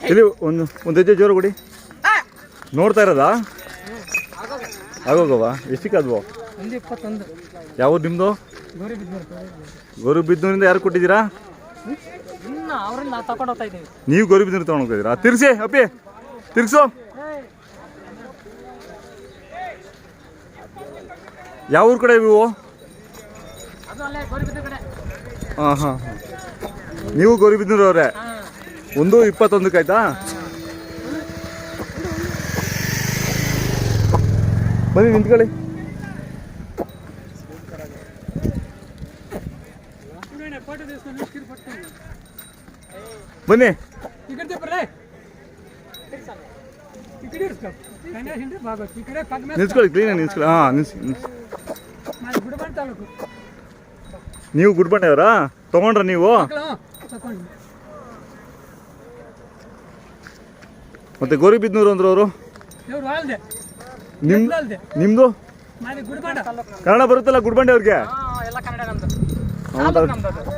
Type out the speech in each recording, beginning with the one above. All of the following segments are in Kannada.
ಇಲ್ಲಿ ಒಂದು ಹೆಜ್ಜೆ ಜೋರು ಕೊಡಿ. ನೋಡ್ತಾ ಇರೋದಾ? ಆಗೋಗವಾ? ಎಷ್ಟಕ್ಕಾದ್ವು? 121. ಯಾವುದು ನಿಮ್ಮದು? ಗೌರಿಬಿದನೂರಿಂದ ಯಾರು ಕೊಟ್ಟಿದ್ದೀರಾ? ನೀವು ಗೌರಿಬಿದನೂರು ತೊಗೊಂಡು ಹೋಗ್ತಿದ್ದೀರಾ? ತಿರ್ಸಿ ಅಪ್ಪಿ, ತಿರ್ಸು. ಯಾವ ಊರು ಕಡೆ ಇವು? ಹಾಂ ಹಾಂ ಹಾಂ, ನೀವು ಗೌರಿಬಿದನೂರು ಅವರೇ? 121 ಆಯ್ತಾ? ಬನ್ನಿ ನಿಂತ್ಕೊಳ್ಳಿ. ಬನ್ನಿ ನಿಲ್ಸ್ಕೊಳ್ಳಿ, ಕ್ಲೀನಾಗಿ ನಿಲ್ಸ್ಕೊಳ್ಳಿ. ಹಾಂ ನೀವು ಗುಡ್ಬಂಡೆಯವರಾ? ತೊಗೊಂಡ್ರ ನೀವು? ಮತ್ತೆ ಗೌರಿಬಿದನೂರು ಅಂದ್ರು ಅವರು? ನಿಮ್ದು ಕನ್ನಡ ಬರುತ್ತಲ್ಲ ಗುಡ್ಬಂಡೆ ಅವ್ರಿಗೆ?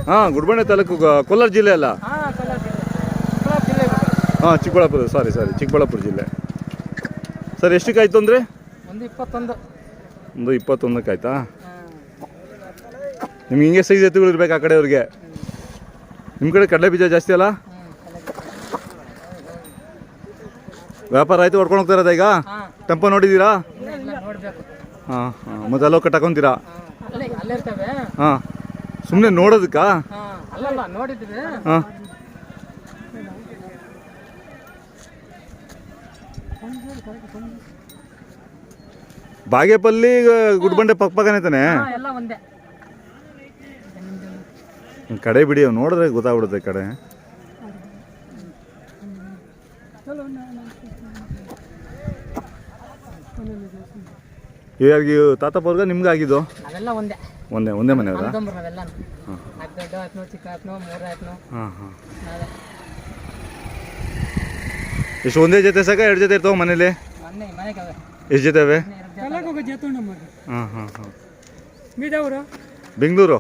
ಹಾಂ, ಗುಡ್ಬಂಡೆ ತಾಲೂಕು, ಕೋಲಾರ ಜಿಲ್ಲೆ ಅಲ್ಲ? ಹಾಂ, ಚಿಕ್ಕಬಳ್ಳಾಪುರ. ಸಾರಿ ಚಿಕ್ಕಬಳ್ಳಾಪುರ ಜಿಲ್ಲೆ. ಸರ್ ಎಷ್ಟಕ್ಕಾಯ್ತು ಅಂದರೆ? 121 ಆಯ್ತಾ? ನಿಮ್ಗೆ ಹಿಂಗೆ ಸೈಜ್ ಎತ್ತುಗಳು ಇರ್ಬೇಕು ಆ ಕಡೆ ಅವ್ರಿಗೆ. ನಿಮ್ಮ ಕಡೆ ಕಡಲೆ ಬೀಜ ಜಾಸ್ತಿ ಅಲ್ಲ? ವ್ಯಾಪಾರ ಆಯ್ತು, ಹೊಡ್ಕೊಂಡು ಹೋಗ್ತಾ ಇರೋದ ಈಗ? ಟೆಂಪೋ ನೋಡಿದ್ದೀರಾ? ಹಾಂ ಹಾಂ, ಮತ್ತೆ ಅಲ್ಲೋ ಕಟ್ಟಾಕೊಂತೀರಾ? ಹಾಂ, ಸುಮ್ಮನೆ ನೋಡೋದಕ್ಕಾ? ಹಾಂ, ಬಾಗೇಪಲ್ಲಿ ಗುಡ್ಬಂಡೆ ಪಕ್ಕನೇ ತಾನೆ? ಕಡೆ ಬಿಡಿ, ನೋಡಿದ್ರೆ ಗೊತ್ತಾಗ್ಬಿಡುತ್ತೆ ಕಡೆ. ಯಾರಿಗೆ ತಾತಪ್ಪವ್ರಿಗೆ ನಿಮ್ಗೆ ಆಗಿದ್ದು? ಒಂದೇ ಮನೆಯವರ? ಹಾಂ ಹಾಂ. ಎಷ್ಟು ಒಂದೇ ಜೊತೆ ಸಾಕ? 2 ಜೊತೆ ಇರ್ತಾವ ಮನೇಲಿ? ಎಷ್ಟು ಜೊತೆ ಅವೆ? ಹಾಂ ಹಾಂ ಹಾಂ. ಬೆಂಗಳೂರು.